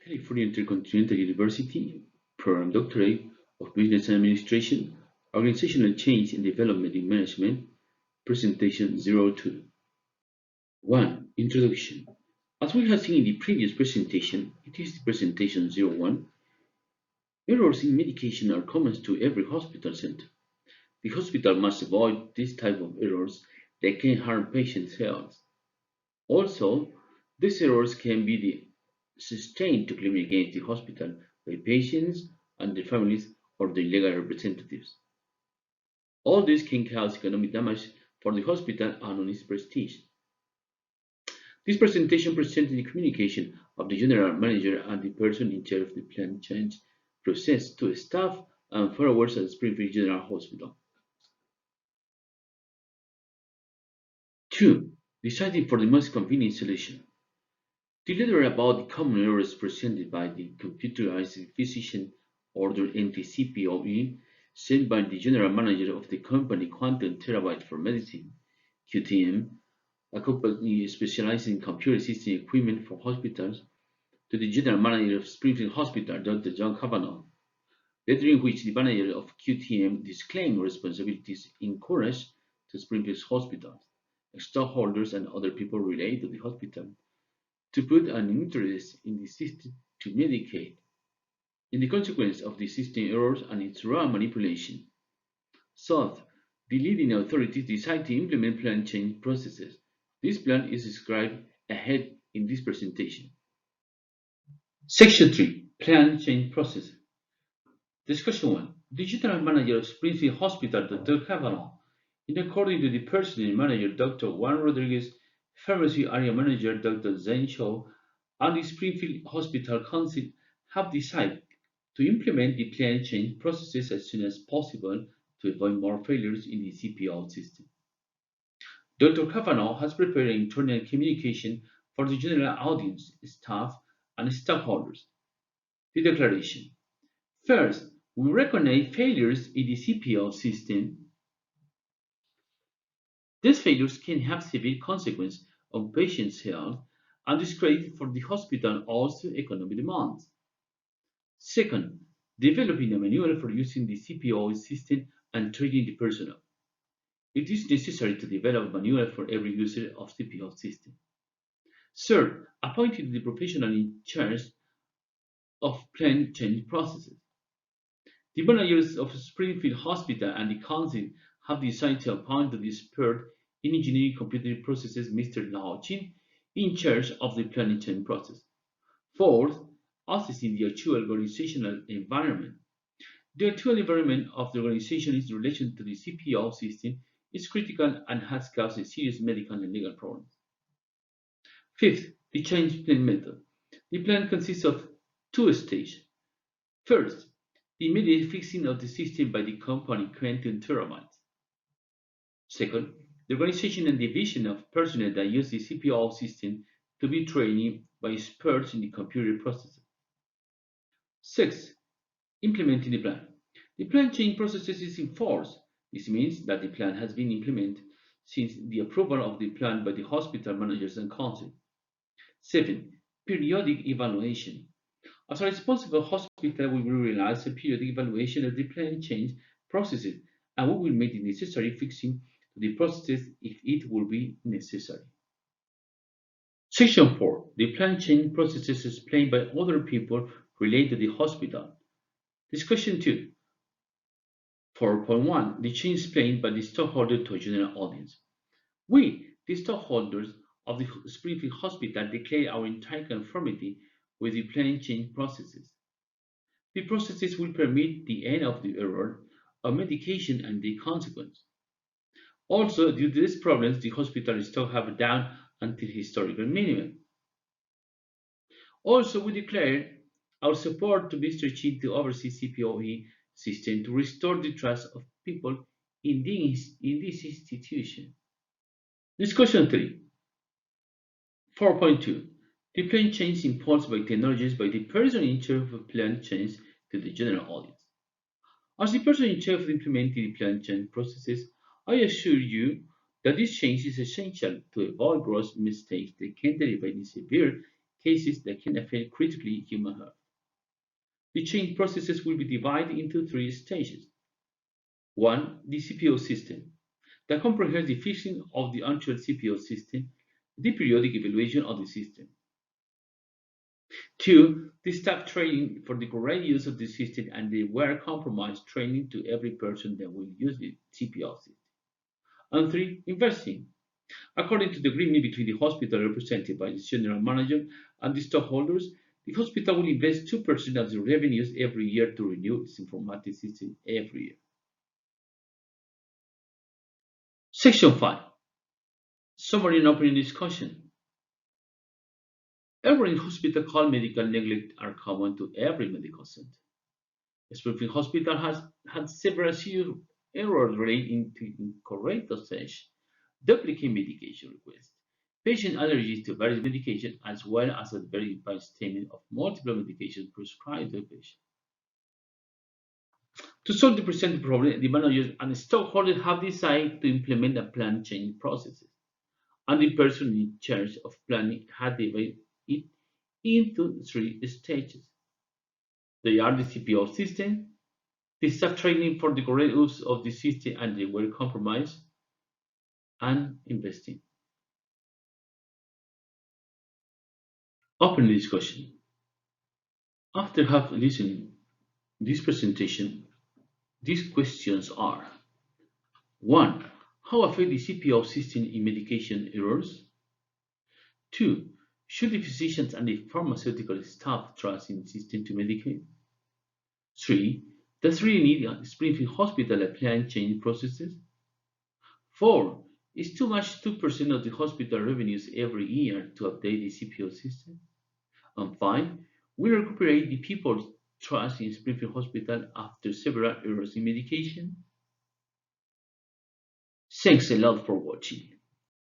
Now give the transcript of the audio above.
California Intercontinental University, Program Doctorate of Business Administration, Organizational Change and Development in Management, Presentation 02. 1. Introduction. As we have seen in the previous presentation, it is the presentation 01. Errors in medication are common to every hospital center. The hospital must avoid this type of errors that can harm patients' health. Also, these errors can be sustained to claim against the hospital by patients and their families or their legal representatives. All this can cause economic damage for the hospital and on its prestige. This presentation presented the communication of the general manager and the person in charge of the plan change process to staff and followers at Springfield General Hospital. 2. Deciding for the most convenient solution. The letter about the common errors presented by the computerized physician order NTCPOE sent by the general manager of the company Quantum Terabyte for Medicine, QTM, a company specializing in computer system equipment for hospitals, to the general manager of Springfield Hospital, Dr. John Kavanaugh, letter in which the manager of QTM disclaimed responsibilities encouraged to Springfield Hospital, stockholders, and other people related to the hospital to put an interest in the system to medicate in the consequence of the system errors and its raw manipulation. Thus, the leading authorities decide to implement plan change processes. This plan is described ahead in this presentation. Section 3. Plan change process. Discussion 1. The general manager of Springfield Hospital, Dr. Kavanaugh, in accordance to the personnel manager, Dr. Juan Rodriguez, pharmacy area manager, Dr. Zane Shaw, and the Springfield Hospital Council have decided to implement the plan change processes as soon as possible to avoid more failures in the CPO system. Dr. Kavanaugh has prepared an internal communication for the general audience, staff, and stockholders. The declaration. First, we recognize failures in the CPO system. These failures can have severe consequences on patients' health and discredit for the hospital, also economic demands. Second, developing a manual for using the CPO system and training the personnel. It is necessary to develop a manual for every user of CPO system. Third, appointing the professional in charge of plan change processes. The managers of Springfield Hospital and the council have decided to appoint the expert in engineering computer processes, Mr. Lao Chin, in charge of the plan change process. Fourth, assessing the actual organizational environment. The actual environment of the organization in relation to the CPO system is critical and has caused serious medical and legal problems. Fifth, the change plan method. The plan consists of two stages. First, the immediate fixing of the system by the company Quantum Terabyte. Second, the organization and division of personnel that use the CPO system to be trained by experts in the computer processes. Sixth, implementing the plan. The plan change process is in force. This means that the plan has been implemented since the approval of the plan by the hospital managers and council. 7. Periodic evaluation. As a responsible hospital, we will realize a periodic evaluation of the plan change processes and we will make the necessary fixing to the processes if it will be necessary. Section 4. The plan change processes explained by other people related to the hospital. Discussion 2. 4.1. The change explained by the stockholder to a general audience. We, the stockholders of the Springfield Hospital, declare our entire conformity with the plan change processes. The processes will permit the end of the error of medication and the consequence. Also, due to these problems, the hospital stock have down until historical minimum. Also, we declare our support to Mr. Chin to oversee CPOE system to restore the trust of people in this institution. Discussion 3. 4.2. The plan change imposed by technologies by the person in charge of plan change to the general audience. As the person in charge of implementing the plan change processes, I assure you that this change is essential to avoid gross mistakes that can derive in severe cases that can affect critically human health. The change processes will be divided into three stages. One, the CPO system. That comprehends the fixing of the actual CPO system, the periodic evaluation of the system. Two, the staff training for the correct use of the system and the where compromised training to every person that will use the CPO system. And three, investing. According to the agreement between the hospital represented by the general manager and the stockholders, the hospital will invest 2% of the revenues every year to renew its informatics system every year. Section 5. Summary and opening discussion. Error in hospital called medical neglect are common to every medical center. Springfield Hospital has had several serious errors relating to incorrect dosage, duplicate medication requests, patient allergies to various medications, as well as a very impact statement of multiple medications prescribed to the patient. To solve the presented problem, the managers and stockholders have decided to implement a plan change processes, and the person in charge of planning had divided it into three stages. They are the CPO system, the staff training for the correct use of the system and the were compromise, and investing. Open discussion. After have listened this presentation, these questions are: 1. How affect the CPO system in medication errors? 2. Should the physicians and the pharmaceutical staff trust in the system to medicate? 3. Does really need a Springfield Hospital a plan change processes? 4. Is too much 2% of the hospital revenues every year to update the CPO system? And 5. Will recuperate the people's trust in Springfield Hospital after several errors in medication? Thanks a lot for watching.